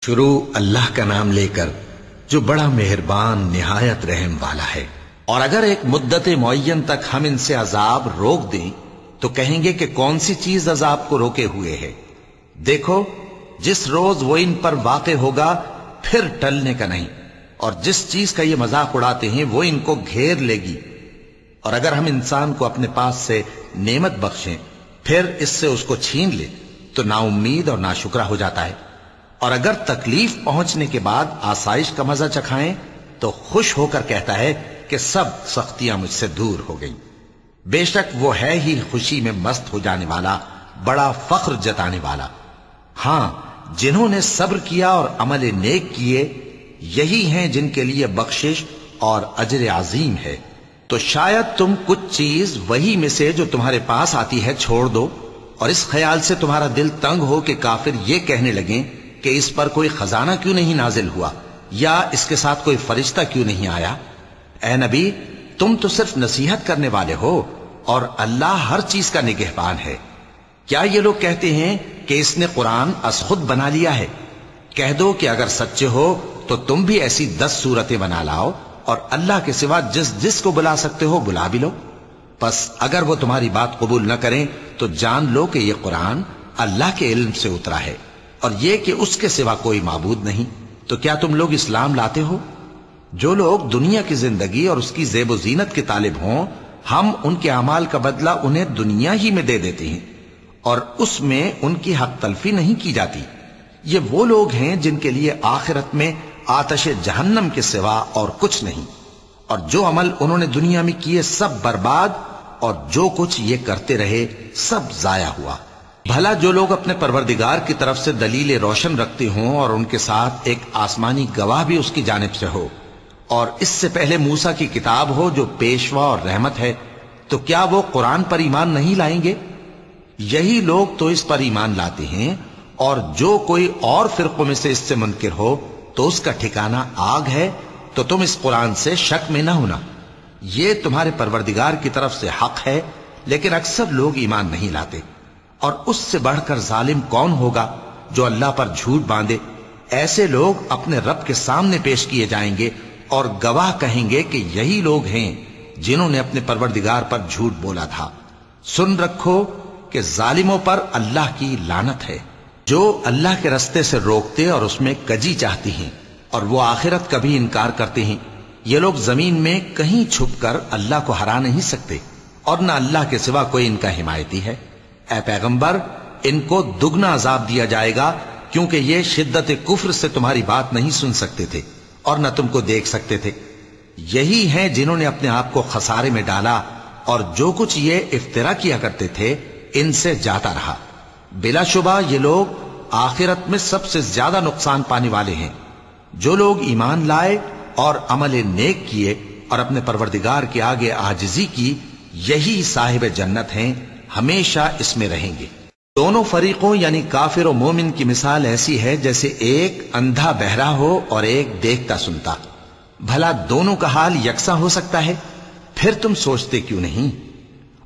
شروع اللہ کا نام لے کر جو بڑا مہربان نہایت رحم والا ہے۔ اور اگر ایک مدت معین تک ہم ان سے عذاب روک دیں تو کہیں گے کہ کون سی چیز عذاب کو روکے ہوئے ہے؟ دیکھو جس روز وہ ان پر واقع ہوگا پھر ٹلنے کا نہیں، اور جس چیز کا یہ مذاق اڑاتے ہیں وہ ان کو گھیر لے گی۔ اور اگر ہم انسان کو اپنے پاس سے نعمت بخشیں پھر اس سے اس کو چھین لے تو نا امید اور ناشکرا ہو جاتا ہے۔ اور اگر تکلیف پہنچنے کے بعد آسائش کا مزہ چکھائیں تو خوش ہو کر کہتا ہے کہ سب سختیاں مجھ سے دور ہو گئیں۔ بے شک وہ ہے ہی خوشی میں مست ہو جانے والا، بڑا فخر جتانے والا۔ ہاں جنہوں نے صبر کیا اور عمل نیک کیے یہی ہیں جن کے لیے بخشش اور اجر عظیم ہے۔ تو شاید تم کچھ چیز وہی میں سے جو تمہارے پاس آتی ہے چھوڑ دو، اور اس خیال سے تمہارا دل تنگ ہو کہ کافر یہ کہنے لگیں کہ اس پر کوئی خزانہ کیوں نہیں نازل ہوا، یا اس کے ساتھ کوئی فرشتہ کیوں نہیں آیا۔ اے نبی تم تو صرف نصیحت کرنے والے ہو، اور اللہ ہر چیز کا نگہبان ہے۔ کیا یہ لوگ کہتے ہیں کہ اس نے قرآن از خود بنا لیا ہے؟ کہہ دو کہ اگر سچے ہو تو تم بھی ایسی 10 صورتیں بنا لاؤ، اور اللہ کے سوا جس جس کو بلا سکتے ہو بلا بھی لو۔ پس اگر وہ تمہاری بات قبول نہ کریں تو جان لو کہ یہ قرآن اللہ کے علم سے اترا ہے، اور یہ کہ اس کے سوا کوئی معبود نہیں۔ تو کیا تم لوگ اسلام لاتے ہو؟ جو لوگ دنیا کی زندگی اور اس کی زیب و زینت کے طالب ہوں ہم ان کے اعمال کا بدلہ انہیں دنیا ہی میں دے دیتے ہیں، اور اس میں ان کی حق تلفی نہیں کی جاتی۔ یہ وہ لوگ ہیں جن کے لیے آخرت میں آتش جہنم کے سوا اور کچھ نہیں، اور جو عمل انہوں نے دنیا میں کیے سب برباد، اور جو کچھ یہ کرتے رہے سب ضائع ہوا۔ بھلا جو لوگ اپنے پروردگار کی طرف سے دلیل روشن رکھتے ہوں اور ان کے ساتھ ایک آسمانی گواہ بھی اس کی جانب سے ہو، اور اس سے پہلے موسیٰ کی کتاب ہو جو پیشوا اور رحمت ہے، تو کیا وہ قرآن پر ایمان نہیں لائیں گے؟ یہی لوگ تو اس پر ایمان لاتے ہیں، اور جو کوئی اور فرقوں میں سے اس سے منکر ہو تو اس کا ٹھکانہ آگ ہے۔ تو تم اس قرآن سے شک میں نہ ہونا، یہ تمہارے پروردگار کی طرف سے حق ہے، لیکن اکثر لوگ ایمان نہیں لاتے۔ اور اس سے بڑھ کر ظالم کون ہوگا جو اللہ پر جھوٹ باندھے؟ ایسے لوگ اپنے رب کے سامنے پیش کیے جائیں گے اور گواہ کہیں گے کہ یہی لوگ ہیں جنہوں نے اپنے پروردگار پر جھوٹ بولا تھا۔ سن رکھو کہ ظالموں پر اللہ کی لعنت ہے، جو اللہ کے رستے سے روکتے اور اس میں کجی چاہتی ہیں، اور وہ آخرت کا بھی انکار کرتے ہیں۔ یہ لوگ زمین میں کہیں چھپ کر اللہ کو ہرا نہیں سکتے، اور نہ اللہ کے سوا کوئی ان کا حمایتی ہے۔ اے پیغمبر ان کو دگنا عذاب دیا جائے گا، کیونکہ یہ شدت کفر سے تمہاری بات نہیں سن سکتے تھے اور نہ تم کو دیکھ سکتے تھے۔ یہی ہیں جنہوں نے اپنے آپ کو خسارے میں ڈالا، اور جو کچھ یہ افترا کیا کرتے تھے ان سے جاتا رہا۔ بلا شبہ یہ لوگ آخرت میں سب سے زیادہ نقصان پانے والے ہیں۔ جو لوگ ایمان لائے اور عمل نیک کیے اور اپنے پروردگار کے آگے عاجزی کی، یہی صاحب جنت ہیں، ہمیشہ اس میں رہیں گے۔ دونوں فریقوں یعنی کافر و مومن کی مثال ایسی ہے جیسے ایک اندھا بہرا ہو اور ایک دیکھتا سنتا۔ بھلا دونوں کا حال یکساں ہو سکتا ہے؟ پھر تم سوچتے کیوں نہیں؟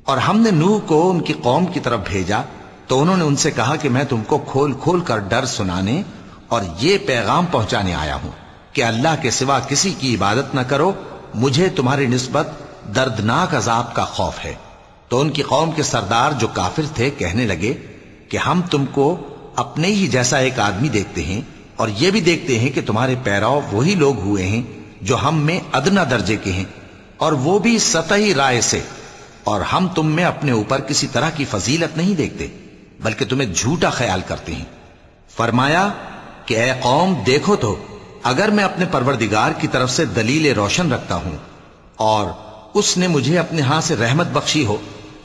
اور ہم نے نوح کو ان کی قوم کی طرف بھیجا تو انہوں نے ان سے کہا کہ میں تم کو کھول کھول کر ڈر سنانے اور یہ پیغام پہنچانے آیا ہوں کہ اللہ کے سوا کسی کی عبادت نہ کرو، مجھے تمہاری نسبت دردناک عذاب کا خوف ہے۔ تو ان کی قوم کے سردار جو کافر تھے کہنے لگے کہ ہم تم کو اپنے ہی جیسا ایک آدمی دیکھتے ہیں، اور یہ بھی دیکھتے ہیں کہ تمہارے پیرو وہی لوگ ہوئے ہیں جو ہم میں ادنا درجے کے ہیں، اور وہ بھی سطحی رائے سے، اور ہم تم میں اپنے اوپر کسی طرح کی فضیلت نہیں دیکھتے بلکہ تمہیں جھوٹا خیال کرتے ہیں۔ فرمایا کہ اے قوم دیکھو تو اگر میں اپنے پروردگار کی طرف سے دلیل روشن رکھتا ہوں اور اس نے مجھے اپنے ہاں سے رحمت بخشی ہو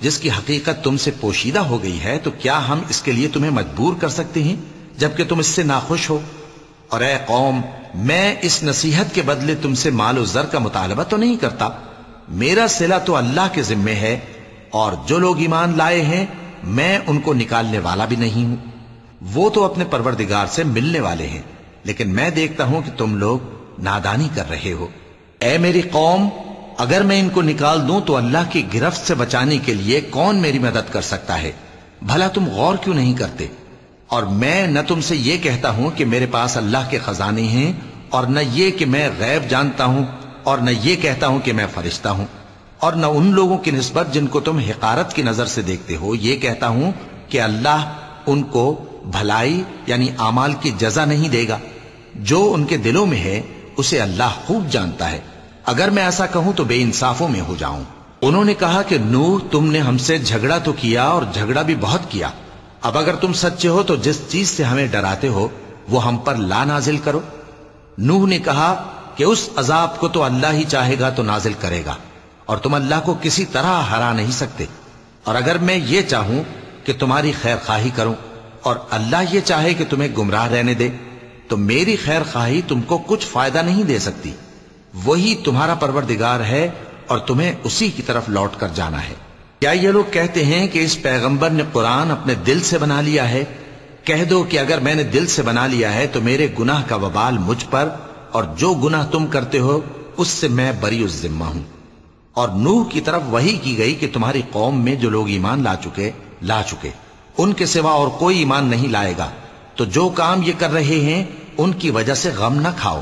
جس کی حقیقت تم سے پوشیدہ ہو گئی ہے، تو کیا ہم اس کے لیے تمہیں مجبور کر سکتے ہیں جبکہ تم اس سے ناخوش ہو؟ اور اے قوم میں اس نصیحت کے بدلے تم سے مال و زر کا مطالبہ تو نہیں کرتا، میرا صلہ تو اللہ کے ذمے ہے، اور جو لوگ ایمان لائے ہیں میں ان کو نکالنے والا بھی نہیں ہوں، وہ تو اپنے پروردگار سے ملنے والے ہیں، لیکن میں دیکھتا ہوں کہ تم لوگ نادانی کر رہے ہو۔ اے میری قوم اگر میں ان کو نکال دوں تو اللہ کی گرفت سے بچانے کے لیے کون میری مدد کر سکتا ہے؟ بھلا تم غور کیوں نہیں کرتے؟ اور میں نہ تم سے یہ کہتا ہوں کہ میرے پاس اللہ کے خزانے ہیں، اور نہ یہ کہ میں غیب جانتا ہوں، اور نہ یہ کہتا ہوں کہ میں فرشتہ ہوں، اور نہ ان لوگوں کی نسبت جن کو تم حقارت کی نظر سے دیکھتے ہو یہ کہتا ہوں کہ اللہ ان کو بھلائی یعنی اعمال کی جزا نہیں دے گا۔ جو ان کے دلوں میں ہے اسے اللہ خوب جانتا ہے، اگر میں ایسا کہوں تو بے انصافوں میں ہو جاؤں۔ انہوں نے کہا کہ نوح، تم نے ہم سے جھگڑا تو کیا اور جھگڑا بھی بہت کیا، اب اگر تم سچے ہو تو جس چیز سے ہمیں ڈراتے ہو وہ ہم پر لا نازل کرو۔ نوح نے کہا کہ اس عذاب کو تو اللہ ہی چاہے گا تو نازل کرے گا، اور تم اللہ کو کسی طرح ہرا نہیں سکتے، اور اگر میں یہ چاہوں کہ تمہاری خیر خواہی کروں اور اللہ یہ چاہے کہ تمہیں گمراہ رہنے دے تو میری خیر خواہی تم کو کچھ فائدہ نہیں دے سکتی۔ وہی تمہارا پروردگار ہے اور تمہیں اسی کی طرف لوٹ کر جانا ہے۔ کیا یہ لوگ کہتے ہیں کہ اس پیغمبر نے قرآن اپنے دل سے بنا لیا ہے؟ کہہ دو کہ اگر میں نے دل سے بنا لیا ہے تو میرے گناہ کا وبال مجھ پر، اور جو گناہ تم کرتے ہو اس سے میں بری الذمہ ہوں۔ اور نوح کی طرف وحی کی گئی کہ تمہاری قوم میں جو لوگ ایمان لا چکے ان کے سوا اور کوئی ایمان نہیں لائے گا، تو جو کام یہ کر رہے ہیں ان کی وجہ سے غم نہ کھاؤ،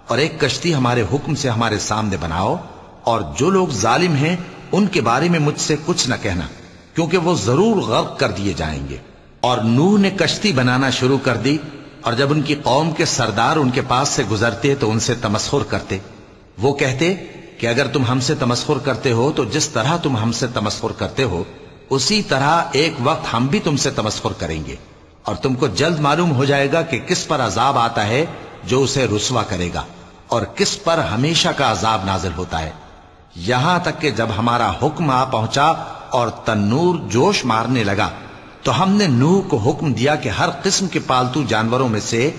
اور ایک کشتی ہمارے حکم سے ہمارے سامنے بناؤ، اور جو لوگ ظالم ہیں ان کے بارے میں مجھ سے کچھ نہ کہنا، کیونکہ وہ ضرور غرق کر دیے جائیں گے۔ اور نوح نے کشتی بنانا شروع کر دی، اور جب ان کی قوم کے سردار ان کے پاس سے گزرتے تو ان سے تمسخر کرتے۔ وہ کہتے کہ اگر تم ہم سے تمسخر کرتے ہو تو جس طرح تم ہم سے تمسخر کرتے ہو اسی طرح ایک وقت ہم بھی تم سے تمسخر کریں گے، اور تم کو جلد معلوم ہو جائے گا کہ کس پر عذاب آتا ہے جو اسے رسوا کرے گا، اور کس پر ہمیشہ کا عذاب نازل ہوتا ہے۔ یہاں تک کہ جب ہمارا حکم آ پہنچا اور تنور جوش مارنے لگا تو ہم نے نوح کو حکم دیا کہ ہر قسم کے پالتو جانوروں میں سے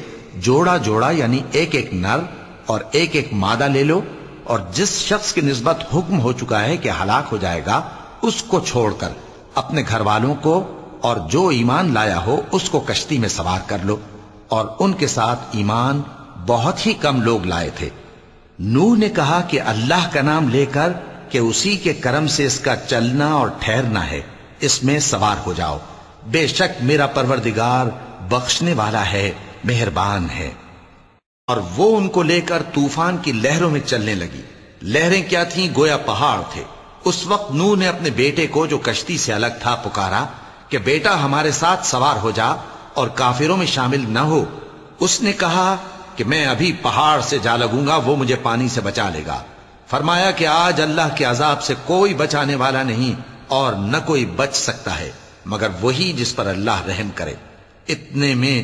جوڑا جوڑا یعنی ایک ایک نر اور ایک ایک مادہ لے لو، اور جس شخص کی نسبت حکم ہو چکا ہے کہ ہلاک ہو جائے گا اس کو چھوڑ کر اپنے گھر والوں کو اور جو ایمان لایا ہو اس کو کشتی میں سوار کر لو۔ اور ان کے ساتھ ایمان بہت ہی کم لوگ لائے تھے۔ نوح نے کہا کہ اللہ کا نام لے کر کہ اسی کے کرم سے اس کا چلنا اور ٹھہرنا ہے، اس میں سوار ہو جاؤ، بے شک میرا پروردگار بخشنے والا ہے، مہربان ہے۔ اور وہ ان کو لے کر طوفان کی لہروں میں چلنے لگی۔ لہریں کیا تھیں؟ گویا پہاڑ تھے۔ اس وقت نوح نے اپنے بیٹے کو جو کشتی سے الگ تھا پکارا کہ بیٹا ہمارے ساتھ سوار ہو جا اور کافروں میں شامل نہ ہو۔ اس نے کہا کہ میں ابھی پہاڑ سے جا لگوں گا، وہ مجھے پانی سے بچا لے گا۔ فرمایا کہ آج اللہ کے عذاب سے کوئی بچانے والا نہیں اور نہ کوئی بچ سکتا ہے مگر وہی جس پر اللہ رحم کرے۔ اتنے میں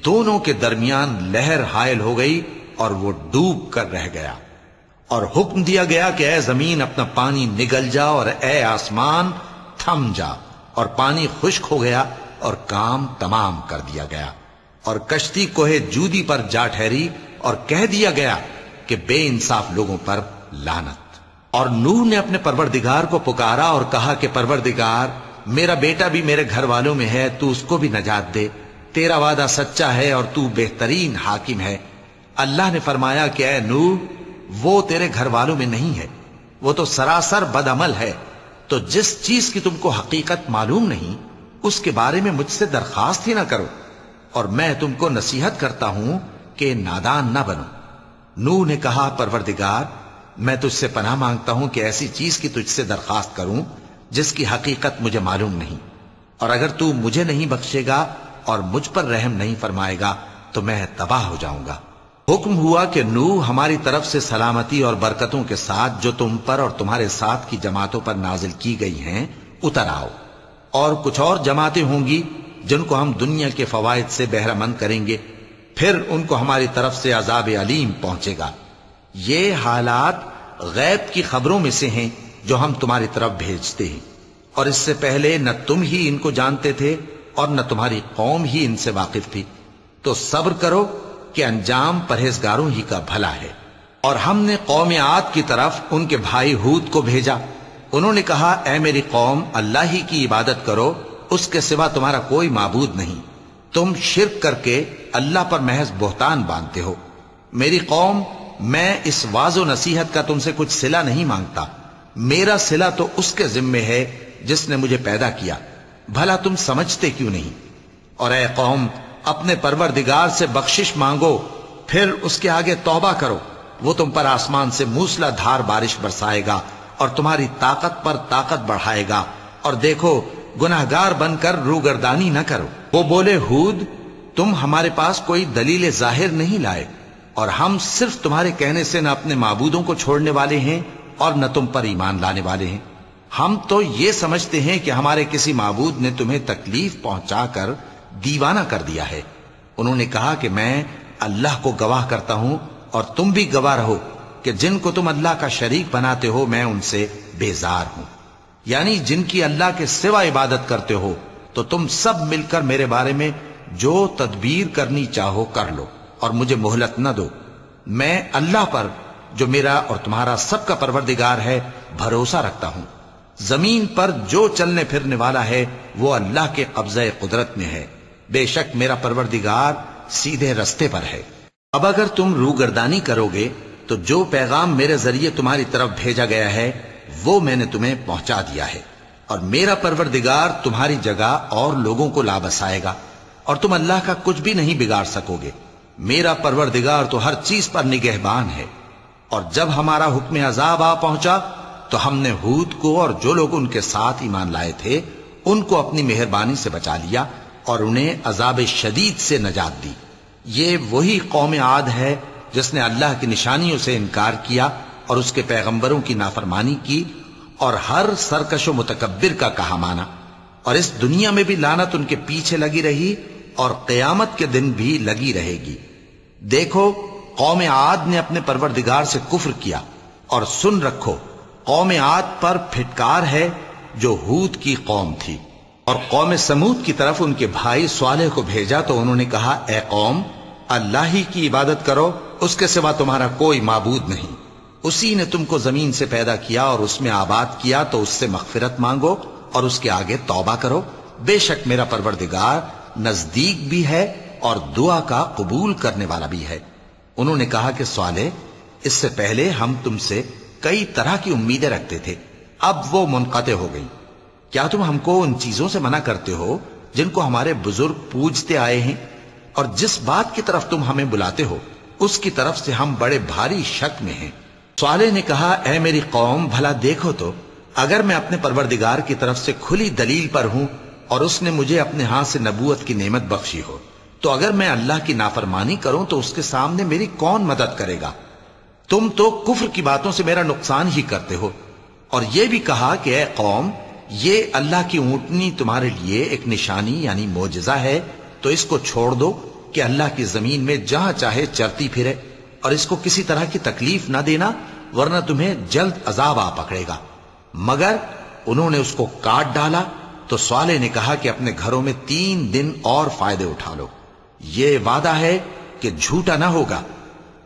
دونوں کے درمیان لہر حائل ہو گئی اور وہ ڈوب کر رہ گیا، اور حکم دیا گیا کہ اے زمین اپنا پانی نگل جا اور اے آسمان تھم جا، اور پانی خشک ہو گیا اور کام تمام کر دیا گیا، اور کشتی کوہ جودی پر جا ٹھہری، اور کہہ دیا گیا کہ بے انصاف لوگوں پر لعنت۔ اور نوح نے اپنے پروردگار کو پکارا اور کہا کہ پروردگار، میرا بیٹا بھی میرے گھر والوں میں ہے، تو اس کو بھی نجات دے، تیرا وعدہ سچا ہے اور تو بہترین حاکم ہے۔ اللہ نے فرمایا کہ اے نوح، وہ تیرے گھر والوں میں نہیں ہے، وہ تو سراسر بدعمل ہے، تو جس چیز کی تم کو حقیقت معلوم نہیں اس کے بارے میں مجھ سے درخواست ہی نہ کرو، اور میں تم کو نصیحت کرتا ہوں کہ نادان نہ بنو۔ نوح نے کہا پروردگار، میں تجھ سے پناہ مانگتا ہوں کہ ایسی چیز کی تجھ سے درخواست کروں جس کی حقیقت مجھے معلوم نہیں، اور اگر تو مجھے نہیں بخشے گا اور مجھ پر رحم نہیں فرمائے گا تو میں تباہ ہو جاؤں گا۔ حکم ہوا کہ نوح ہماری طرف سے سلامتی اور برکتوں کے ساتھ جو تم پر اور تمہارے ساتھ کی جماعتوں پر نازل کی گئی ہیں اتر آؤ، اور کچھ اور جماعتیں ہوں گی جن کو ہم دنیا کے فوائد سے بہرہ مند کریں گے، پھر ان کو ہماری طرف سے عذاب علیم پہنچے گا۔ یہ حالات غیب کی خبروں میں سے ہیں جو ہم تمہاری طرف بھیجتے ہیں، اور اس سے پہلے نہ تم ہی ان کو جانتے تھے اور نہ تمہاری قوم ہی ان سے واقف تھی، تو صبر کرو کہ انجام پرہیزگاروں ہی کا بھلا ہے۔ اور ہم نے قوم عاد کی طرف ان کے بھائی ہود کو بھیجا۔ انہوں نے کہا اے میری قوم، اللہ ہی کی عبادت کرو، اس کے سوا تمہارا کوئی معبود نہیں، تم شرک کر کے اللہ پر محض بہتان باندھتے ہو۔ میری قوم، میں اس واعظ و نصیحت کا تم سے کچھ صلہ نہیں مانگتا، میرا صلہ تو اس کے ذمے ہے جس نے مجھے پیدا کیا، بھلا تم سمجھتے کیوں نہیں؟ اور اے قوم اپنے پروردگار سے بخشش مانگو، پھر اس کے آگے توبہ کرو، وہ تم پر آسمان سے موسلا دھار بارش برسائے گا اور تمہاری طاقت پر طاقت بڑھائے گا، اور دیکھو گناہگار بن کر روگردانی نہ کرو۔ وہ بولے ہود تم ہمارے پاس کوئی دلیل ظاہر نہیں لائے، اور ہم صرف تمہارے کہنے سے نہ اپنے معبودوں کو چھوڑنے والے ہیں اور نہ تم پر ایمان لانے والے ہیں۔ ہم تو یہ سمجھتے ہیں کہ ہمارے کسی معبود نے تمہیں تکلیف پہنچا کر دیوانہ کر دیا ہے۔ انہوں نے کہا کہ میں اللہ کو گواہ کرتا ہوں اور تم بھی گواہ رہو کہ جن کو تم اللہ کا شریک بناتے ہو میں ان سے بیزار ہوں، یعنی جن کی اللہ کے سوا عبادت کرتے ہو، تو تم سب مل کر میرے بارے میں جو تدبیر کرنی چاہو کر لو اور مجھے مہلت نہ دو۔ میں اللہ پر جو میرا اور تمہارا سب کا پروردگار ہے بھروسہ رکھتا ہوں۔ زمین پر جو چلنے پھرنے والا ہے وہ اللہ کے قبضہ قدرت میں ہے، بے شک میرا پروردگار سیدھے رستے پر ہے۔ اب اگر تم روگردانی کرو گے تو جو پیغام میرے ذریعے تمہاری طرف بھیجا گیا ہے وہ میں نے تمہیں پہنچا دیا ہے، اور میرا پروردگار تمہاری جگہ اور لوگوں کو لا بسائے گا، اور تم اللہ کا کچھ بھی نہیں بگاڑ سکو گے۔ میرا پروردگار تو ہر چیز پر نگہبان ہے۔ اور جب ہمارا حکم عذاب آ پہنچا تو ہم نے ہود کو اور جو لوگ ان کے ساتھ ایمان لائے تھے ان کو اپنی مہربانی سے بچا لیا اور انہیں عذاب شدید سے نجات دی۔ یہ وہی قوم عاد ہے جس نے اللہ کی نشانیوں سے انکار کیا اور اس کے پیغمبروں کی نافرمانی کی اور ہر سرکش و متکبر کا کہا مانا، اور اس دنیا میں بھی لعنت ان کے پیچھے لگی رہی اور قیامت کے دن بھی لگی رہے گی۔ دیکھو قوم عاد نے اپنے پروردگار سے کفر کیا، اور سن رکھو قوم عاد پر پھٹکار ہے جو ہود کی قوم تھی۔ اور قوم سمود کی طرف ان کے بھائی صالح کو بھیجا تو انہوں نے کہا اے قوم اللہ ہی کی عبادت کرو، اس کے سوا تمہارا کوئی معبود نہیں۔ اسی نے تم کو زمین سے پیدا کیا اور اس میں آباد کیا، تو اس سے مغفرت مانگو اور اس کے آگے توبہ کرو، بے شک میرا پروردگار نزدیک بھی ہے اور دعا کا قبول کرنے والا بھی ہے۔ انہوں نے کہا کہ صالح اس سے پہلے ہم تم سے کئی طرح کی امیدیں رکھتے تھے، اب وہ منقطع ہو گئی۔ کیا تم ہم کو ان چیزوں سے منع کرتے ہو جن کو ہمارے بزرگ پوجتے آئے ہیں؟ اور جس بات کی طرف تم ہمیں بلاتے ہو اس کی طرف سے ہم بڑے بھاری شک میں ہیں۔ صالح نے کہا اے میری قوم بھلا دیکھو تو، اگر میں اپنے پروردگار کی طرف سے کھلی دلیل پر ہوں اور اس نے مجھے اپنے ہاتھ سے نبوت کی نعمت بخشی ہو، تو اگر میں اللہ کی نافرمانی کروں تو اس کے سامنے میری کون مدد کرے گا؟ تم تو کفر کی باتوں سے میرا نقصان ہی کرتے ہو۔ اور یہ بھی کہا کہ اے قوم یہ اللہ کی اونٹنی تمہارے لیے ایک نشانی یعنی معجزہ ہے، تو اس کو چھوڑ دو کہ اللہ کی زمین میں جہاں چاہے چرتی پھرے، اور اس کو کسی طرح کی تکلیف نہ دینا ورنہ تمہیں جلد عذاب آ پکڑے گا۔ مگر انہوں نے اس کو کاٹ ڈالا تو صالح نے کہا کہ اپنے گھروں میں 3 دن اور فائدے اٹھا لو، یہ وعدہ ہے کہ جھوٹا نہ ہوگا۔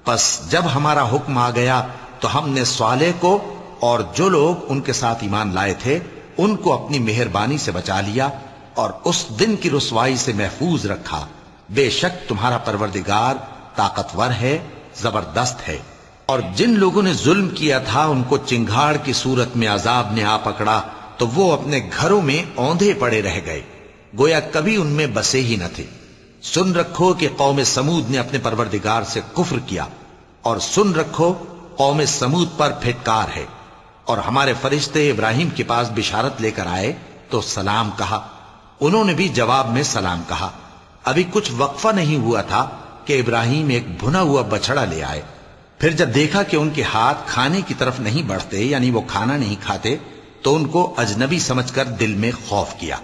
پس جب ہمارا حکم آ گیا تو ہم نے صالح کو اور جو لوگ ان کے ساتھ ایمان لائے تھے ان کو اپنی مہربانی سے بچا لیا اور اس دن کی رسوائی سے محفوظ رکھا، بے شک تمہارا پروردگار طاقتور ہے، زبردست ہے۔ اور جن لوگوں نے ظلم کیا تھا ان کو چنگھاڑ کی صورت میں عذاب نے آ پکڑا تو وہ اپنے گھروں میں اوندھے پڑے رہ گئے، گویا کبھی ان میں بسے ہی نہ تھے۔ سن رکھو کہ قوم سمود نے اپنے پروردگار سے کفر کیا، اور سن رکھو قوم سمود پر پھٹکار ہے۔ اور ہمارے فرشتے ابراہیم کے پاس بشارت لے کر آئے تو سلام کہا، انہوں نے بھی جواب میں سلام کہا۔ ابھی کچھ وقفہ نہیں ہوا تھا کہ ابراہیم ایک بھنا ہوا بچڑا لے آئے۔ پھر جب دیکھا کہ ان کے ہاتھ کھانے کی طرف نہیں بڑھتے یعنی وہ کھانا نہیں کھاتے تو ان کو اجنبی سمجھ کر دل میں خوف کیا۔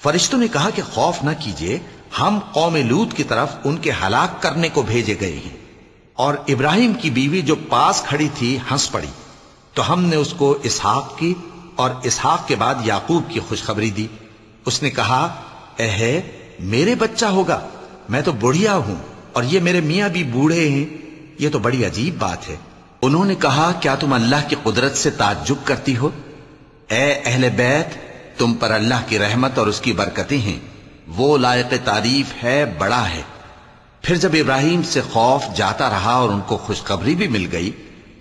فرشتوں نے کہا کہ خوف نہ کیجیے، ہم قوم لوط کی طرف ان کے ہلاک کرنے کو بھیجے گئے ہیں۔ اور ابراہیم کی بیوی جو پاس کھڑی تھی ہنس پڑی، تو ہم نے اس کو اسحاق کی اور اسحاق کے بعد یعقوب کی خوشخبری دی۔ اس نے کہا اے میرے بچہ ہوگا، میں تو بڑھیا ہوں اور یہ میرے میاں بھی بوڑھے ہیں، یہ تو بڑی عجیب بات ہے۔ انہوں نے کہا کیا تم اللہ کی قدرت سے تعجب کرتی ہو؟ اے اہل بیت تم پر اللہ کی رحمت اور اس کی برکتیں ہیں، وہ لائق تعریف ہے، بڑا ہے۔ پھر جب ابراہیم سے خوف جاتا رہا اور ان کو خوشخبری بھی مل گئی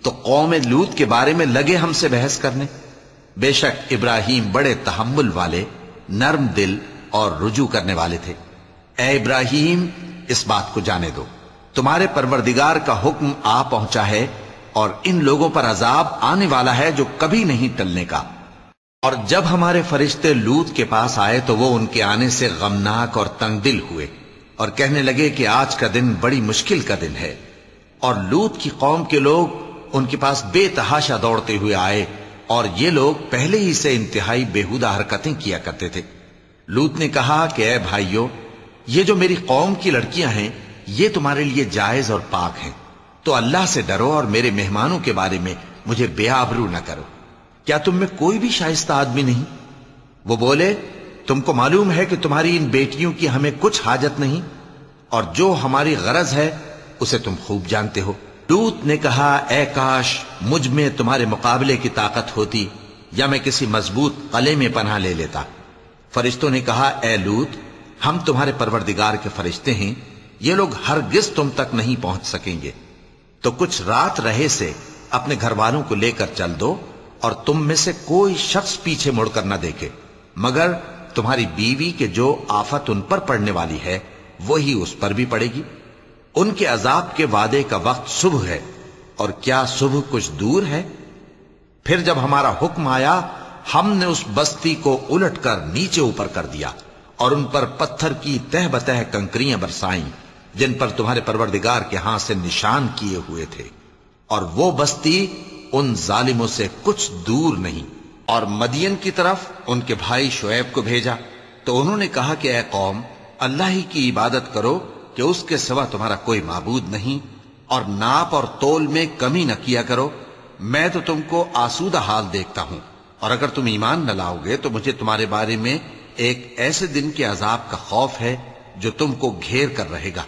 تو قوم لوط کے بارے میں لگے ہم سے بحث کرنے۔ بے شک ابراہیم بڑے تحمل والے، نرم دل اور رجوع کرنے والے تھے۔ اے ابراہیم اس بات کو جانے دو، تمہارے پروردگار کا حکم آ پہنچا ہے اور ان لوگوں پر عذاب آنے والا ہے جو کبھی نہیں ٹلنے کا۔ اور جب ہمارے فرشتے لوط کے پاس آئے تو وہ ان کے آنے سے غمناک اور تنگ دل ہوئے اور کہنے لگے کہ آج کا دن بڑی مشکل کا دن ہے۔ اور لوط کی قوم کے لوگ ان کے پاس بے تحاشا دوڑتے ہوئے آئے، اور یہ لوگ پہلے ہی سے انتہائی بیہودہ حرکتیں کیا کرتے تھے۔ لوط نے کہا کہ اے بھائیو، یہ جو میری قوم کی لڑکیاں ہیں یہ تمہارے لیے جائز اور پاک ہیں، تو اللہ سے ڈرو اور میرے مہمانوں کے بارے میں مجھے بے آبرو نہ کرو۔ کیا تم میں کوئی بھی شائستہ آدمی نہیں؟ وہ بولے، تم کو معلوم ہے کہ تمہاری ان بیٹیوں کی ہمیں کچھ حاجت نہیں، اور جو ہماری غرض ہے اسے تم خوب جانتے ہو۔ لوط نے کہا، اے کاش مجھ میں تمہارے مقابلے کی طاقت ہوتی، یا میں کسی مضبوط قلعے میں پناہ لے لیتا۔ فرشتوں نے کہا، اے لوط، ہم تمہارے پروردگار کے فرشتے ہیں، یہ لوگ ہرگز تم تک نہیں پہنچ سکیں گے، تو کچھ رات رہے سے اپنے گھر والوں کو لے کر چل دو، اور تم میں سے کوئی شخص پیچھے مڑ کر نہ دیکھے مگر تمہاری بیوی کے جو آفت ان پر پڑنے والی ہے وہی اس پر بھی پڑے گی۔ ان کے عذاب کے وعدے کا وقت صبح ہے، اور کیا صبح کچھ دور ہے؟ پھر جب ہمارا حکم آیا ہم نے اس بستی کو الٹ کر نیچے اوپر کر دیا اور ان پر پتھر کی تہ بتہ کنکریاں برسائیں جن پر تمہارے پروردگار کے ہاں سے نشان کیے ہوئے تھے، اور وہ بستی ان ظالموں سے کچھ دور نہیں۔ اور مدین کی طرف ان کے بھائی شعیب کو بھیجا تو انہوں نے کہا کہ اے قوم، اللہ ہی کی عبادت کرو کہ اس کے سوا تمہارا کوئی معبود نہیں، اور ناپ اور تول میں کمی نہ کیا کرو، میں تو تم کو آسودہ حال دیکھتا ہوں، اور اگر تم ایمان نہ لاؤ گے تو مجھے تمہارے بارے میں ایک ایسے دن کے عذاب کا خوف ہے جو تم کو گھیر کر رہے گا۔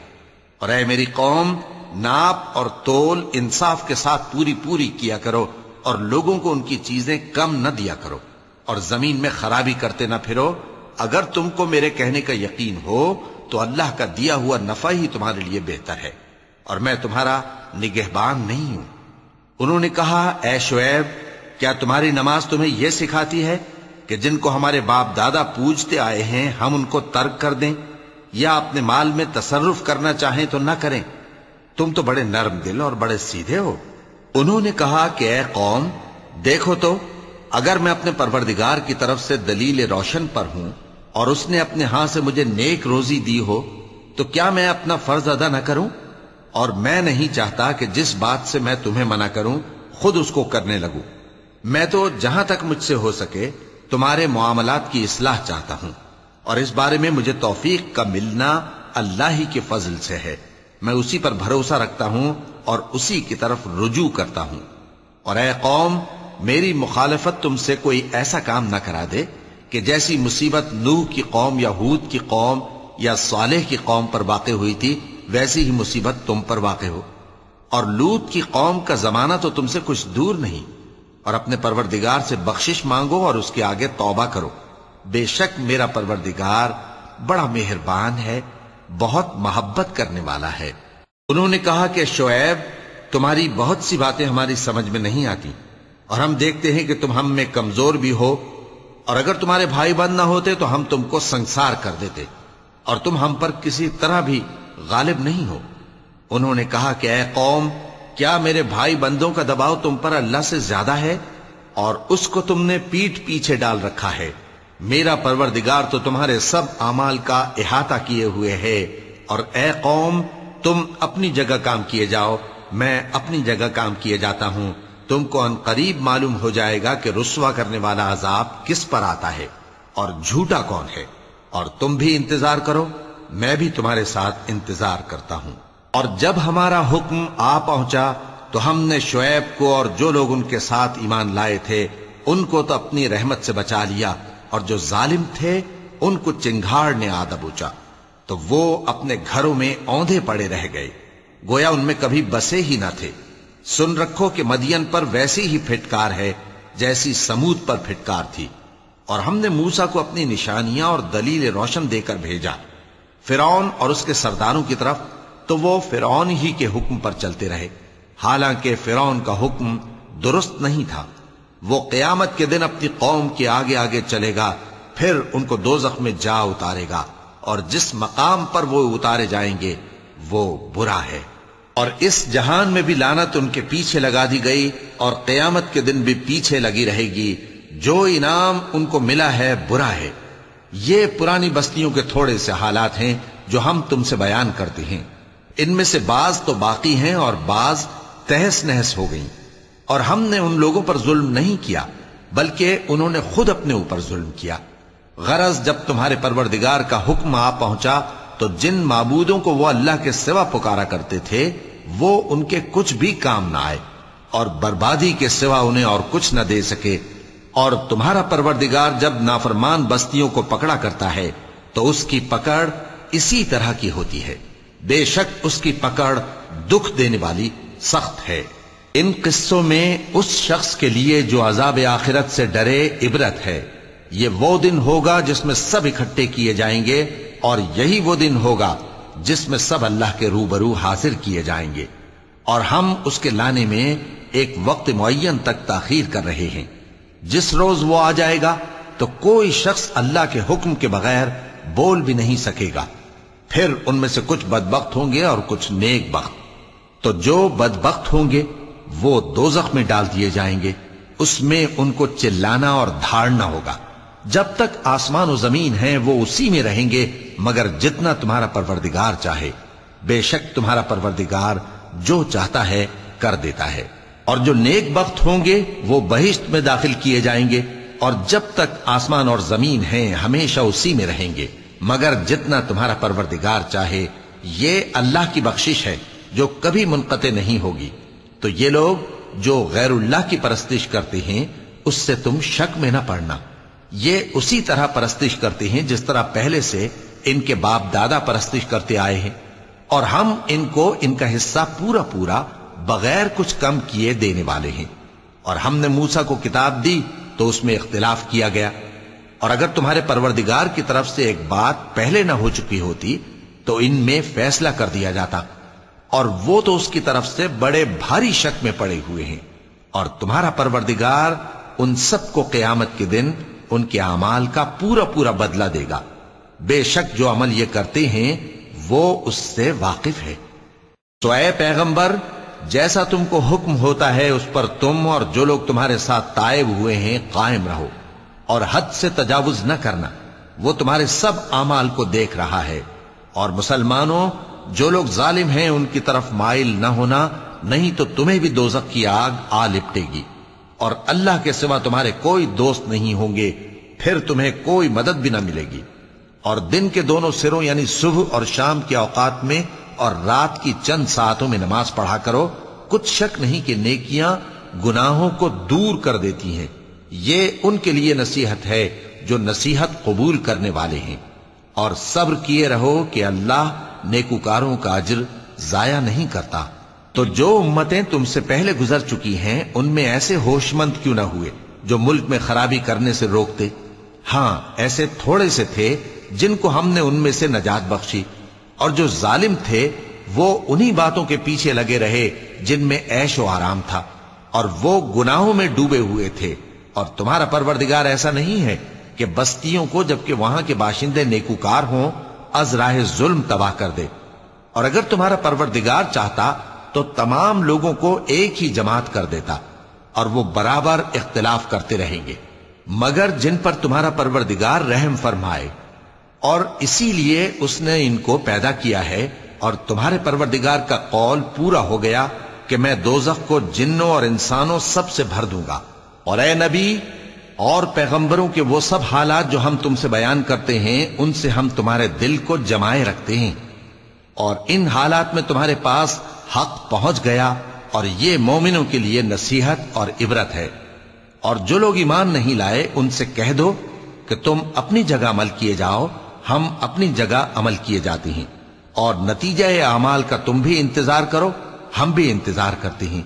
اور اے میری قوم، ناپ اور تول انصاف کے ساتھ پوری پوری کیا کرو، اور لوگوں کو ان کی چیزیں کم نہ دیا کرو، اور زمین میں خرابی کرتے نہ پھرو۔ اگر تم کو میرے کہنے کا یقین ہو تو اللہ کا دیا ہوا نفع ہی تمہارے لیے بہتر ہے، اور میں تمہارا نگہبان نہیں ہوں۔ انہوں نے کہا، اے شعیب، کیا تمہاری نماز تمہیں یہ سکھاتی ہے کہ جن کو ہمارے باپ دادا پوجتے آئے ہیں ہم ان کو ترک کر دیں، یا اپنے مال میں تصرف کرنا چاہیں تو نہ کریں؟ تم تو بڑے نرم دل اور بڑے سیدھے ہو۔ انہوں نے کہا کہ اے قوم، دیکھو تو اگر میں اپنے پروردگار کی طرف سے دلیل روشن پر ہوں اور اس نے اپنے ہاں سے مجھے نیک روزی دی ہو تو کیا میں اپنا فرض ادا نہ کروں؟ اور میں نہیں چاہتا کہ جس بات سے میں تمہیں منع کروں خود اس کو کرنے لگوں۔ میں تو جہاں تک مجھ سے ہو سکے تمہارے معاملات کی اصلاح چاہتا ہوں، اور اس بارے میں مجھے توفیق کا ملنا اللہ ہی کے فضل سے ہے۔ میں اسی پر بھروسہ رکھتا ہوں اور اسی کی طرف رجوع کرتا ہوں۔ اور اے قوم، میری مخالفت تم سے کوئی ایسا کام نہ کرا دے کہ جیسی مصیبت نوح کی قوم یا ہود کی قوم یا صالح کی قوم پر واقع ہوئی تھی ویسی ہی مصیبت تم پر واقع ہو۔ اور لوط کی قوم کا زمانہ تو تم سے کچھ دور نہیں، اور اپنے پروردگار سے بخشش مانگو اور اس کے آگے توبہ کرو، بے شک میرا پروردگار بڑا مہربان ہے، بہت محبت کرنے والا ہے۔ انہوں نے کہا کہ شعیب، تمہاری بہت سی باتیں ہماری سمجھ میں نہیں آتی، اور ہم دیکھتے ہیں کہ تم ہم میں کمزور بھی ہو، اور اگر تمہارے بھائی بند نہ ہوتے تو ہم تم کو سنسار کر دیتے، اور تم ہم پر کسی طرح بھی غالب نہیں ہو۔ انہوں نے کہا کہ اے قوم، کیا میرے بھائی بندوں کا دباؤ تم پر اللہ سے زیادہ ہے، اور اس کو تم نے پیٹھ پیچھے ڈال رکھا ہے؟ میرا پروردگار تو تمہارے سب اعمال کا احاطہ کیے ہوئے ہے۔ اور اے قوم، تم اپنی جگہ کام کیے جاؤ، میں اپنی جگہ کام کیے جاتا ہوں۔ تم کو ان قریب معلوم ہو جائے گا کہ رسوا کرنے والا عذاب کس پر آتا ہے اور جھوٹا کون ہے۔ اور تم بھی انتظار کرو، میں بھی تمہارے ساتھ انتظار کرتا ہوں۔ اور جب ہمارا حکم آ پہنچا تو ہم نے شعیب کو اور جو لوگ ان کے ساتھ ایمان لائے تھے ان کو تو اپنی رحمت سے بچا لیا، اور جو ظالم تھے ان کو چنگھاڑ نے آ دبوچا، تو وہ اپنے گھروں میں اوندھے پڑے رہ گئے، گویا ان میں کبھی بسے ہی نہ تھے۔ سن رکھو کہ مدین پر ویسی ہی پھٹکار ہے جیسی سمود پر پھٹکار تھی۔ اور ہم نے موسیٰ کو اپنی نشانیاں اور دلیل روشن دے کر بھیجا فرعون اور اس کے سرداروں کی طرف، تو وہ فرعون ہی کے حکم پر چلتے رہے، حالانکہ فرعون کا حکم درست نہیں تھا۔ وہ قیامت کے دن اپنی قوم کے آگے آگے چلے گا، پھر ان کو دوزخ میں جا اتارے گا، اور جس مقام پر وہ اتارے جائیں گے وہ برا ہے۔ اور اس جہان میں بھی لعنت ان کے پیچھے لگا دی گئی، اور قیامت کے دن بھی پیچھے لگی رہے گی۔ جو انعام ان کو ملا ہے برا ہے۔ یہ پرانی بستیوں کے تھوڑے سے حالات ہیں جو ہم تم سے بیان کرتے ہیں، ان میں سے بعض تو باقی ہیں اور بعض تہس نہس ہو گئیں۔ اور ہم نے ان لوگوں پر ظلم نہیں کیا بلکہ انہوں نے خود اپنے اوپر ظلم کیا۔ غرض جب تمہارے پروردگار کا حکم آ پہنچا تو جن معبودوں کو وہ اللہ کے سوا پکارا کرتے تھے وہ ان کے کچھ بھی کام نہ آئے، اور بربادی کے سوا انہیں اور کچھ نہ دے سکے۔ اور تمہارا پروردگار جب نافرمان بستیوں کو پکڑا کرتا ہے تو اس کی پکڑ اسی طرح کی ہوتی ہے، بے شک اس کی پکڑ دکھ دینے والی سخت ہے۔ ان قصوں میں اس شخص کے لیے جو عذاب آخرت سے ڈرے عبرت ہے۔ یہ وہ دن ہوگا جس میں سب اکٹھے کیے جائیں گے، اور یہی وہ دن ہوگا جس میں سب اللہ کے روبرو حاضر کیے جائیں گے، اور ہم اس کے لانے میں ایک وقت معین تک تاخیر کر رہے ہیں۔ جس روز وہ آ جائے گا تو کوئی شخص اللہ کے حکم کے بغیر بول بھی نہیں سکے گا۔ پھر ان میں سے کچھ بدبخت ہوں گے اور کچھ نیک بخت۔ تو جو بدبخت ہوں گے وہ دوزخ میں ڈال دیے جائیں گے، اس میں ان کو چلانا اور دھاڑنا ہوگا۔ جب تک آسمان و زمین ہیں وہ اسی میں رہیں گے مگر جتنا تمہارا پروردگار چاہے۔ بے شک تمہارا پروردگار جو چاہتا ہے کر دیتا ہے۔ اور جو نیک بخت ہوں گے وہ بہشت میں داخل کیے جائیں گے، اور جب تک آسمان اور زمین ہیں ہمیشہ اسی میں رہیں گے مگر جتنا تمہارا پروردگار چاہے۔ یہ اللہ کی بخشش ہے جو کبھی منقطع نہیں ہوگی۔ تو یہ لوگ جو غیر اللہ کی پرستش کرتے ہیں اس سے تم شک میں نہ پڑنا۔ یہ اسی طرح پرستش کرتے ہیں جس طرح پہلے سے ان کے باپ دادا پرستش کرتے آئے ہیں، اور ہم ان کو ان کا حصہ پورا پورا بغیر کچھ کم کیے دینے والے ہیں۔ اور ہم نے موسیٰ کو کتاب دی تو اس میں اختلاف کیا گیا، اور اگر تمہارے پروردگار کی طرف سے ایک بات پہلے نہ ہو چکی ہوتی تو ان میں فیصلہ کر دیا جاتا، اور وہ تو اس کی طرف سے بڑے بھاری شک میں پڑے ہوئے ہیں۔ اور تمہارا پروردگار ان سب کو قیامت کے دن ان کے اعمال کا پورا پورا بدلہ دے گا۔ بے شک جو عمل یہ کرتے ہیں وہ اس سے واقف ہے۔ تو اے پیغمبر، جیسا تم کو حکم ہوتا ہے اس پر تم اور جو لوگ تمہارے ساتھ تائب ہوئے ہیں قائم رہو، اور حد سے تجاوز نہ کرنا، وہ تمہارے سب اعمال کو دیکھ رہا ہے۔ اور مسلمانوں، جو لوگ ظالم ہیں ان کی طرف مائل نہ ہونا، نہیں تو تمہیں بھی دوزخ کی آگ آ لپٹے گی، اور اللہ کے سوا تمہارے کوئی دوست نہیں ہوں گے، پھر تمہیں کوئی مدد بھی نہ ملے گی۔ اور دن کے دونوں سروں یعنی صبح اور شام کے اوقات میں اور رات کی چند ساعتوں میں نماز پڑھا کرو، کچھ شک نہیں کہ نیکیاں گناہوں کو دور کر دیتی ہیں۔ یہ ان کے لیے نصیحت ہے جو نصیحت قبول کرنے والے ہیں۔ اور صبر کیے رہو کہ اللہ نیکوکاروں کا اجر ضائع نہیں کرتا۔ تو جو امتیں تم سے پہلے گزر چکی ہیں ان میں ایسے ہوش مند کیوں نہ ہوئے جو ملک میں خرابی کرنے سے روکتے؟ ہاں، ایسے تھوڑے سے تھے جن کو ہم نے ان میں سے نجات بخشی، اور جو ظالم تھے وہ انہی باتوں کے پیچھے لگے رہے جن میں عیش و آرام تھا، اور وہ گناہوں میں ڈوبے ہوئے تھے۔ اور تمہارا پروردگار ایسا نہیں ہے کہ بستیوں کو جبکہ وہاں کے باشندے نیکوکار ہوں از راہ ظلم تباہ کر دے۔ اور اگر تمہارا پروردگار چاہتا تو تمام لوگوں کو ایک ہی جماعت کر دیتا، اور وہ برابر اختلاف کرتے رہیں گے، مگر جن پر تمہارا پروردگار رحم فرمائے۔ اور اسی لیے اس نے ان کو پیدا کیا ہے، اور تمہارے پروردگار کا قول پورا ہو گیا کہ میں دوزخ کو جنوں اور انسانوں سب سے بھر دوں گا۔ اور اے نبی اور پیغمبروں کے وہ سب حالات جو ہم تم سے بیان کرتے ہیں ان سے ہم تمہارے دل کو جمائے رکھتے ہیں، اور ان حالات میں تمہارے پاس حق پہنچ گیا، اور یہ مومنوں کے لیے نصیحت اور عبرت ہے۔ اور جو لوگ ایمان نہیں لائے ان سے کہہ دو کہ تم اپنی جگہ عمل کیے جاؤ، ہم اپنی جگہ عمل کیے جاتے ہیں، اور نتیجہ اعمال کا تم بھی انتظار کرو، ہم بھی انتظار کرتے ہیں۔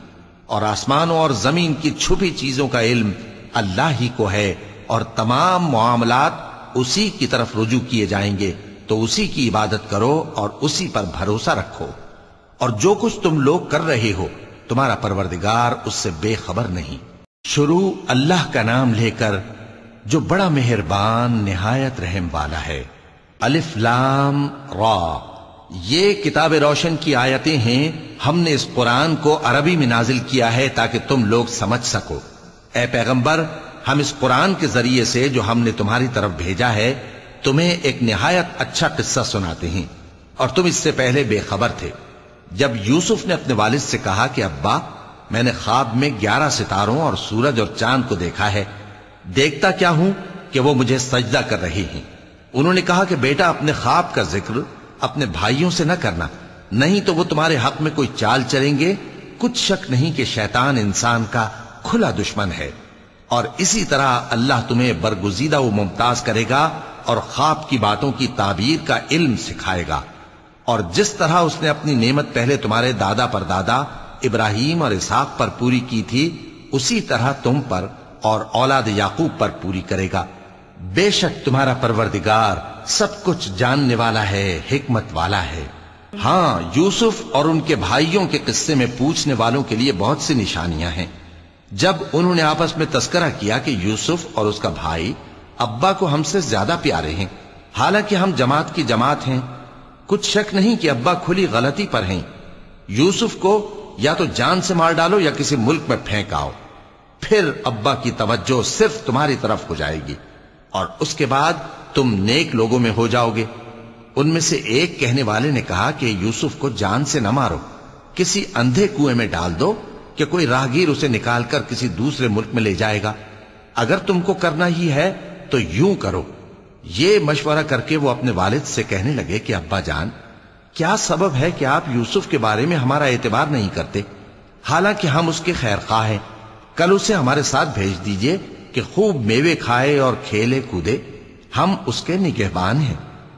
اور آسمانوں اور زمین کی چھپی چیزوں کا علم اللہ ہی کو ہے، اور تمام معاملات اسی کی طرف رجوع کیے جائیں گے، تو اسی کی عبادت کرو اور اسی پر بھروسہ رکھو۔ اور جو کچھ تم لوگ کر رہے ہو تمہارا پروردگار اس سے بے خبر نہیں۔ شروع اللہ کا نام لے کر جو بڑا مہربان نہایت رحم والا ہے۔ الف لام را، یہ کتاب روشن کی آیتیں ہیں. ہم نے اس قرآن کو عربی میں نازل کیا ہے تاکہ تم لوگ سمجھ سکو. اے پیغمبر، ہم اس قرآن کے ذریعے سے جو ہم نے تمہاری طرف بھیجا ہے تمہیں ایک نہایت اچھا قصہ سناتے ہیں، اور تم اس سے پہلے بے خبر تھے. جب یوسف نے اپنے والد سے کہا کہ ابا، میں نے خواب میں 11 ستاروں اور سورج اور چاند کو دیکھا ہے، دیکھتا کیا ہوں کہ وہ مجھے سجدہ کر رہے ہیں. انہوں نے کہا کہ بیٹا، اپنے خواب کا ذکر اپنے بھائیوں سے نہ کرنا، نہیں تو وہ تمہارے حق میں کوئی چال چلیں گے. کچھ شک نہیں کہ شیطان انسان کا کھلا دشمن ہے، اور اسی طرح اللہ تمہیں برگزیدہ و ممتاز کرے گا اور خواب کی باتوں کی تعبیر کا علم سکھائے گا. اور جس طرح اس نے اپنی نعمت پہلے تمہارے دادا پر دادا ابراہیم اور اسحاق پر پوری کی تھی، اسی طرح تم پر اور اولاد یعقوب پر پوری کرے گا. بے شک تمہارا پروردگار سب کچھ جاننے والا ہے، حکمت والا ہے. ہاں، یوسف اور ان کے بھائیوں کے قصے میں پوچھنے والوں کے لیے بہت سی نشانیاں ہیں. جب انہوں نے آپس میں تذکرہ کیا کہ یوسف اور اس کا بھائی ابا کو ہم سے زیادہ پیارے ہیں، حالانکہ ہم جماعت کی جماعت ہیں، کچھ شک نہیں کہ ابا کھلی غلطی پر ہیں. یوسف کو یا تو جان سے مار ڈالو یا کسی ملک میں پھینک آؤ، پھر ابا کی توجہ صرف تمہاری طرف ہو جائے گی، اور اس کے بعد تم نیک لوگوں میں ہو جاؤ گے. ان میں سے ایک کہنے والے نے کہا کہ یوسف کو جان سے نہ مارو، کسی اندھے کنویں میں ڈال دو کہ کوئی راہگیر اسے نکال کر کسی دوسرے ملک میں لے جائے گا. اگر تم کو کرنا ہی ہے تو یوں کرو. یہ مشورہ کر کے وہ اپنے والد سے کہنے لگے کہ ابا جان، کیا سبب ہے کہ آپ یوسف کے بارے میں ہمارا اعتبار نہیں کرتے، حالانکہ ہم اس کے خیر خواہ ہیں. کل اسے ہمارے ساتھ بھیج دیجئے کہ خوب میوے کھائے اور کھیلے کودے، ہم اس کے نگہبان ہیں.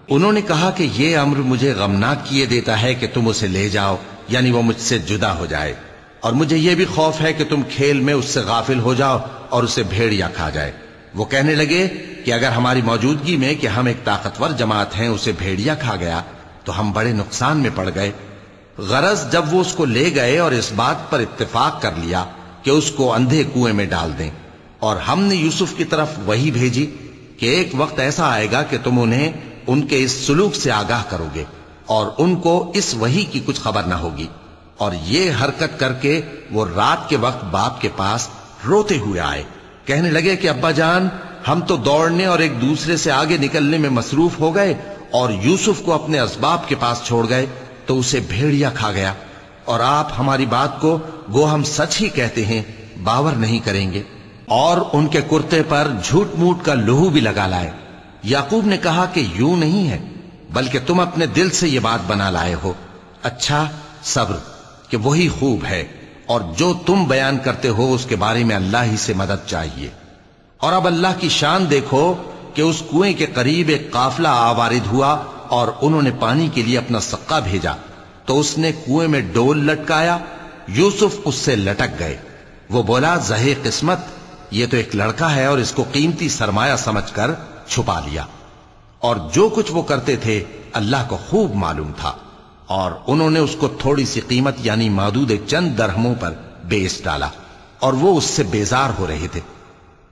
انہوں نے کہا کہ یہ امر مجھے غمناک کیے دیتا ہے کہ تم اسے لے جاؤ، یعنی وہ مجھ سے جدا ہو جائے، اور مجھے یہ بھی خوف ہے کہ تم کھیل میں اس سے غافل ہو جاؤ اور اسے بھیڑیا کھا جائے. وہ کہنے لگے کہ اگر ہماری موجودگی میں کہ ہم ایک طاقتور جماعت ہیں اسے بھیڑیا کھا گیا تو ہم بڑے نقصان میں پڑ گئے. غرض جب وہ اس کو لے گئے اور اس بات پر اتفاق کر لیا کہ اس کو اندھے کنویں میں ڈال دیں، اور ہم نے یوسف کی طرف وحی بھیجی کہ ایک وقت ایسا آئے گا کہ تم انہیں ان کے اس سلوک سے آگاہ کرو گے، اور ان کو اس وحی کی کچھ خبر نہ ہوگی. اور یہ حرکت کر کے وہ رات کے وقت باپ کے پاس روتے ہوئے آئے. کہنے لگے کہ ابا جان، ہم تو دوڑنے اور ایک دوسرے سے آگے نکلنے میں مصروف ہو گئے اور یوسف کو اپنے اسباب کے پاس چھوڑ گئے تو اسے بھیڑیا کھا گیا، اور آپ ہماری بات کو گو ہم سچ ہی کہتے ہیں باور نہیں کریں گے. اور ان کے کرتے پر جھوٹ موٹ کا لہو بھی لگا لائے. یعقوب نے کہا کہ یوں نہیں ہے، بلکہ تم اپنے دل سے یہ بات بنا لائے ہو. اچھا، صبر کہ وہی خوب ہے، اور جو تم بیان کرتے ہو اس کے بارے میں اللہ ہی سے مدد چاہیے. اور اب اللہ کی شان دیکھو کہ اس کنویں کے قریب ایک قافلہ آوارد ہوا اور انہوں نے پانی کے لیے اپنا سقا بھیجا تو اس نے کنویں میں ڈول لٹکایا. یوسف اس سے لٹک گئے. وہ بولا، زہے قسمت، یہ تو ایک لڑکا ہے، اور اس کو قیمتی سرمایہ سمجھ کر چھپا لیا. اور جو کچھ وہ کرتے تھے اللہ کو خوب معلوم تھا، اور انہوں نے اس کو تھوڑی سی قیمت یعنی معدود چند درہموں پر بیچ ڈالا، اور وہ اس سے بیزار ہو رہے تھے.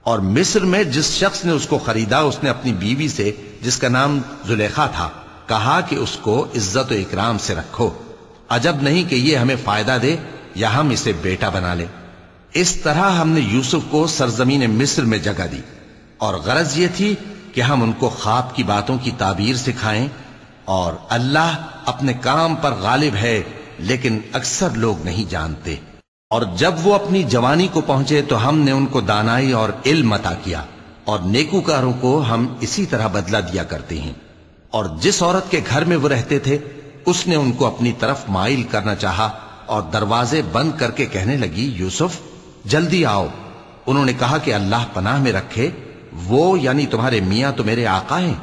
اور مصر میں جس شخص نے اس کو خریدا اس نے اپنی بیوی سے جس کا نام زلیخا تھا کہا کہ اس کو عزت و اکرام سے رکھو، عجب نہیں کہ یہ ہمیں فائدہ دے یا ہم اسے بیٹا بنا لیں. اس طرح ہم نے یوسف کو سرزمین مصر میں جگہ دی، اور غرض یہ تھی کہ ہم ان کو خواب کی باتوں کی تعبیر سکھائیں. اور اللہ اپنے کام پر غالب ہے، لیکن اکثر لوگ نہیں جانتے. اور جب وہ اپنی جوانی کو پہنچے تو ہم نے ان کو دانائی اور علم عطا کیا، اور نیکوکاروں کو ہم اسی طرح بدلہ دیا کرتے ہیں. اور جس عورت کے گھر میں وہ رہتے تھے اس نے ان کو اپنی طرف مائل کرنا چاہا، اور دروازے بند کر کے کہنے لگی، یوسف جلدی آؤ. انہوں نے کہا کہ اللہ پناہ میں رکھے، وہ یعنی تمہارے میاں تو میرے آقا ہیں،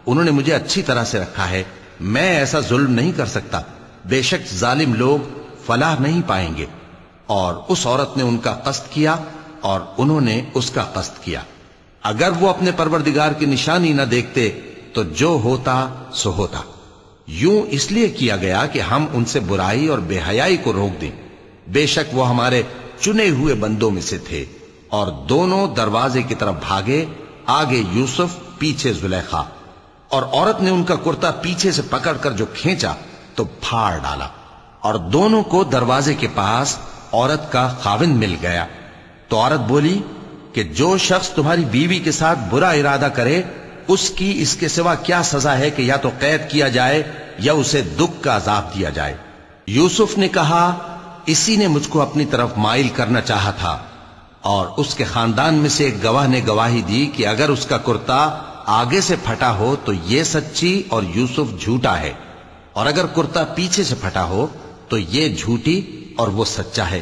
انہوں نے مجھے اچھی طرح سے رکھا ہے، میں ایسا ظلم نہیں کر سکتا، بے شک ظالم لوگ فلاح نہیں پائیں گے. اور اس عورت نے ان کا قصد کیا اور انہوں نے اس کا قصد کیا. اگر وہ اپنے پروردگار کی نشانی نہ دیکھتے تو جو ہوتا سو ہوتا. یوں اس لیے کیا گیا کہ ہم ان سے برائی اور بے حیائی کو روک دیں. بے شک وہ ہمارے چنے ہوئے بندوں میں سے تھے. اور دونوں دروازے کی طرف بھاگے، آگے یوسف پیچھے زلیخا. اور عورت نے ان کا کرتا پیچھے سے پکڑ کر جو کھینچا تو پھاڑ ڈالا، اور دونوں کو دروازے کے پاس عورت کا خاوند مل گیا۔ تو عورت بولی کہ جو شخص تمہاری بیوی کے ساتھ برا ارادہ کرے اس کی اس کے سوا کیا سزا ہے کہ یا تو قید کیا جائے یا اسے دکھ کا عذاب دیا جائے۔ یوسف نے کہا اسی نے مجھ کو اپنی طرف مائل کرنا چاہا تھا، اور اس کے خاندان میں سے ایک گواہ نے گواہی دی کہ اگر اس کا کرتا آگے سے پھٹا ہو تو یہ سچی اور یوسف جھوٹا ہے، اور اگر کرتا پیچھے سے پھٹا ہو تو یہ جھوٹی اور وہ سچا ہے۔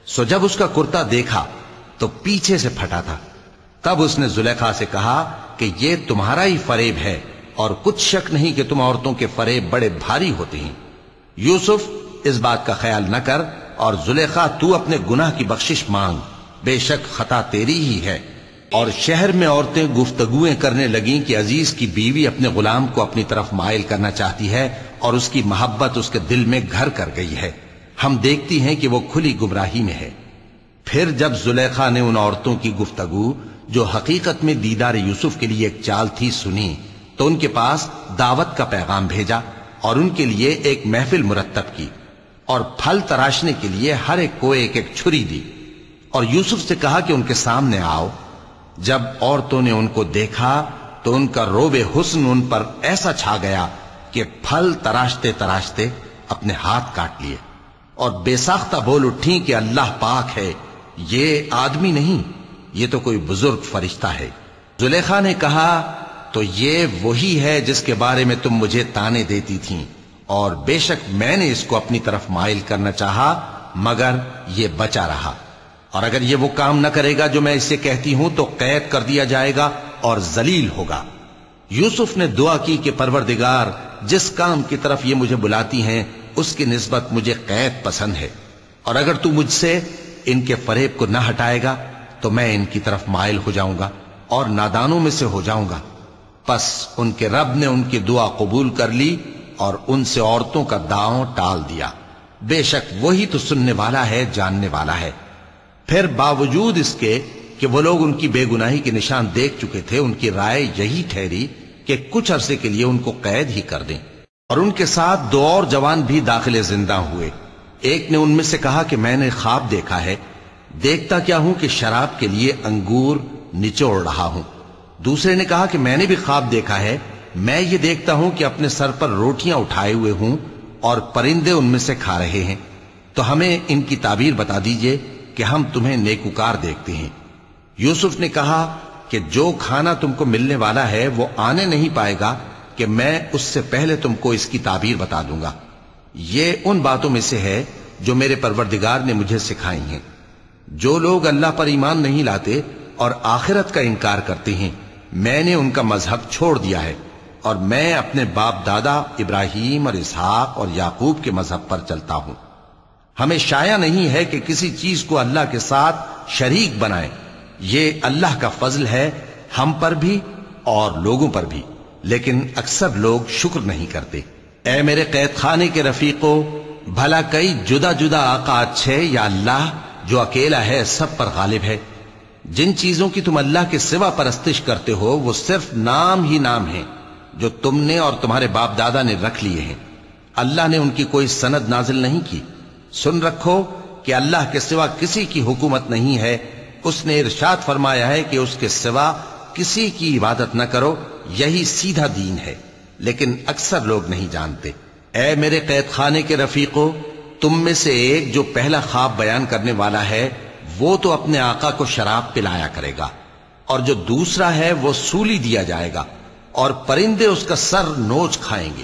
سو جب اس کا کرتا دیکھا تو پیچھے سے پھٹا تھا، تب اس نے زلیخا سے کہا کہ یہ تمہارا ہی فریب ہے، اور کچھ شک نہیں کہ تم عورتوں کے فریب بڑے بھاری ہوتے ہیں۔ یوسف اس بات کا خیال نہ کر، اور زلیخا تو اپنے گناہ کی بخشش مانگ، بے شک خطا تیری ہی ہے۔ اور شہر میں عورتیں گفتگویں کرنے لگیں کہ عزیز کی بیوی اپنے غلام کو اپنی طرف مائل کرنا چاہتی ہے، اور اس کی محبت اس کے دل میں گھر کر گئی ہے، ہم دیکھتی ہیں کہ وہ کھلی گمراہی میں ہے۔ پھر جب زلیخا نے ان عورتوں کی گفتگو جو حقیقت میں دیدار یوسف کے لیے ایک چال تھی سنی، تو ان کے پاس دعوت کا پیغام بھیجا اور ان کے لیے ایک محفل مرتب کی، اور پھل تراشنے کے لیے ہر ایک کو ایک ایک چھری دی، اور یوسف سے کہا کہ ان کے سامنے آؤ۔ جب عورتوں نے ان کو دیکھا تو ان کا روب حسن ان پر ایسا چھا گیا کہ پھل تراشتے تراشتے اپنے ہاتھ کاٹ لیے، اور بے ساختہ بول اٹھیں کہ اللہ پاک ہے، یہ آدمی نہیں، یہ تو کوئی بزرگ فرشتہ ہے۔ زلیخا نے کہا تو یہ وہی ہے جس کے بارے میں تم مجھے تانے دیتی تھیں، اور بے شک میں نے اس کو اپنی طرف مائل کرنا چاہا مگر یہ بچا رہا، اور اگر یہ وہ کام نہ کرے گا جو میں اسے کہتی ہوں تو قید کر دیا جائے گا اور ذلیل ہوگا۔ یوسف نے دعا کی کہ پروردگار جس کام کی طرف یہ مجھے بلاتی ہیں اس کی نسبت مجھے قید پسند ہے، اور اگر تو مجھ سے ان کے فریب کو نہ ہٹائے گا تو میں ان کی طرف مائل ہو جاؤں گا اور نادانوں میں سے ہو جاؤں گا۔ پس ان کے رب نے ان کی دعا قبول کر لی اور ان سے عورتوں کا داؤں ٹال دیا، بے شک وہی تو سننے والا ہے، جاننے والا ہے۔ پھر باوجود اس کے کہ وہ لوگ ان کی بے گناہی کے نشان دیکھ چکے تھے، ان کی رائے یہی ٹھہری کہ کچھ عرصے کے لیے ان کو قید ہی کر دیں، اور ان کے ساتھ دو اور جوان بھی داخل زندہ ہوئے۔ ایک نے ان میں سے کہا کہ میں نے خواب دیکھا ہے، دیکھتا کیا ہوں کہ شراب کے لیے انگور نچوڑ رہا ہوں۔ دوسرے نے کہا کہ میں نے بھی خواب دیکھا ہے، میں یہ دیکھتا ہوں کہ اپنے سر پر روٹیاں اٹھائے ہوئے ہوں اور پرندے ان میں سے کھا رہے ہیں، تو ہمیں ان کی تعبیر بتا دیجئے کہ ہم تمہیں نیکوکار دیکھتے ہیں۔ یوسف نے کہا کہ جو کھانا تم کو ملنے والا ہے وہ آنے نہیں پائے گا کہ میں اس سے پہلے تم کو اس کی تعبیر بتا دوں گا۔ یہ ان باتوں میں سے ہے جو میرے پروردگار نے مجھے سکھائی ہیں۔ جو لوگ اللہ پر ایمان نہیں لاتے اور آخرت کا انکار کرتے ہیں، میں نے ان کا مذہب چھوڑ دیا ہے، اور میں اپنے باپ دادا ابراہیم اور اسحاق اور یعقوب کے مذہب پر چلتا ہوں۔ ہمیں شایع نہیں ہے کہ کسی چیز کو اللہ کے ساتھ شریک بنائیں، یہ اللہ کا فضل ہے ہم پر بھی اور لوگوں پر بھی، لیکن اکثر لوگ شکر نہیں کرتے۔ اے میرے قید خانے کے رفیقو، بھلا کئی جدا جدا آقا اچھے یا اللہ جو اکیلا ہے سب پر غالب ہے؟ جن چیزوں کی تم اللہ کے سوا پرستش کرتے ہو وہ صرف نام ہی نام ہیں جو تم نے اور تمہارے باپ دادا نے رکھ لیے ہیں، اللہ نے ان کی کوئی سند نازل نہیں کی۔ سن رکھو کہ اللہ کے سوا کسی کی حکومت نہیں ہے، اس نے ارشاد فرمایا ہے کہ اس کے سوا کسی کی عبادت نہ کرو، یہی سیدھا دین ہے، لیکن اکثر لوگ نہیں جانتے۔ اے میرے قید خانے کے رفیقو، تم میں سے ایک جو پہلا خواب بیان کرنے والا ہے وہ تو اپنے آقا کو شراب پلایا کرے گا، اور جو دوسرا ہے وہ سولی دیا جائے گا، اور پرندے اس کا سر نوچ کھائیں گے۔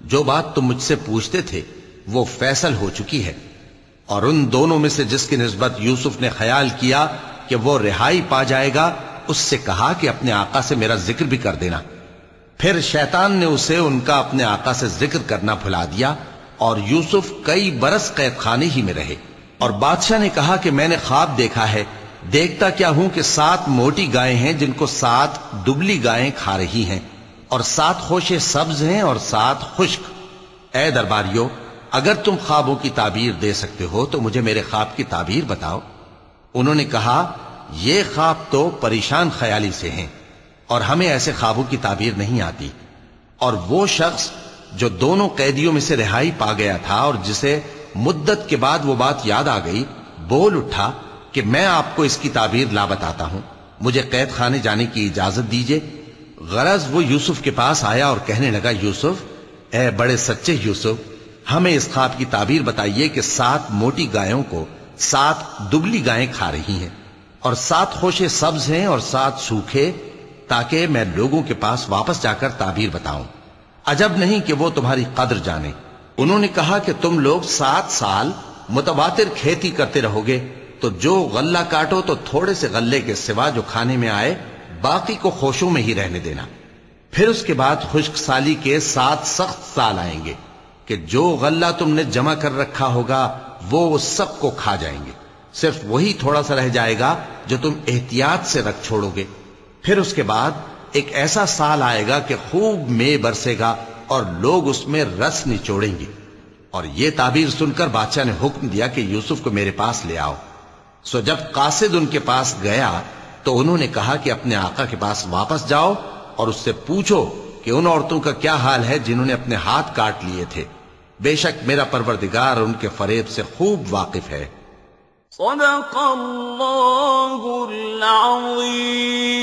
جو بات تم مجھ سے پوچھتے تھے وہ فیصل ہو چکی ہے۔ اور ان دونوں میں سے جس کی نسبت یوسف نے خیال کیا کہ وہ رہائی پا جائے گا، اس سے کہا کہ اپنے آقا سے میرا ذکر بھی کر دینا۔ پھر شیطان نے اسے ان کا اپنے آقا سے ذکر کرنا بھلا دیا، اور یوسف کئی برس قید خانے ہی میں رہے۔ اور بادشاہ نے کہا کہ میں نے خواب دیکھا ہے، دیکھتا کیا ہوں کہ 7 موٹی گائیں ہیں جن کو 7 دبلی گائیں کھا رہی ہیں، اور 7 خوشے سبز ہیں اور 7 خشک۔ اے درباریو، اگر تم خوابوں کی تعبیر دے سکتے ہو تو مجھے میرے خواب کی تعبیر بتاؤ۔ انہوں نے کہا یہ خواب تو پریشان خیالی سے ہیں، اور ہمیں ایسے خوابوں کی تعبیر نہیں آتی، اور وہ شخص جو دونوں قیدیوں میں سے رہائی پا گیا تھا اور جسے مدت کے بعد وہ بات یاد آ گئی، بول اٹھا کہ میں آپ کو اس کی تعبیر لا بتاتا ہوں، مجھے قید خانے جانے کی اجازت دیجئے۔ غرض وہ یوسف کے پاس آیا اور کہنے لگا، یوسف، اے بڑے سچے یوسف، ہمیں اس خواب کی تعبیر بتائیے کہ 7 موٹی گایوں کو 7 دبلی گائیں کھا رہی ہیں، اور 7 خوشے سبز ہیں اور 7 سوکھے، تاکہ میں لوگوں کے پاس واپس جا کر تعبیر بتاؤں۔ عجب نہیں کہ وہ تمہاری قدر جانے۔ انہوں نے کہا کہ تم لوگ 7 سال متواتر کھیتی کرتے رہو گے، تو جو غلہ کاٹو تو تھوڑے سے غلے کے سوا جو کھانے میں آئے باقی کو خوشوں میں ہی رہنے دینا۔ پھر اس کے بعد خشک سالی کے 7 سخت سال آئیں گے کہ جو غلہ تم نے جمع کر رکھا ہوگا وہ سب کو کھا جائیں گے، صرف وہی تھوڑا سا رہ جائے گا جو تم احتیاط سے رکھ چھوڑو گے۔ پھر اس کے بعد ایک ایسا سال آئے گا کہ خوب مے برسے گا اور لوگ اس میں رس نچوڑیں گے۔ اور یہ تعبیر سن کر بادشاہ نے حکم دیا کہ یوسف کو میرے پاس لے آؤ۔ سو جب قاصد ان کے پاس گیا تو انہوں نے کہا کہ اپنے آقا کے پاس واپس جاؤ اور اس سے پوچھو کہ ان عورتوں کا کیا حال ہے جنہوں نے اپنے ہاتھ کاٹ لیے تھے، بے شک میرا پروردگار ان کے فریب سے خوب واقف ہے۔ صدق اللہ العظیم۔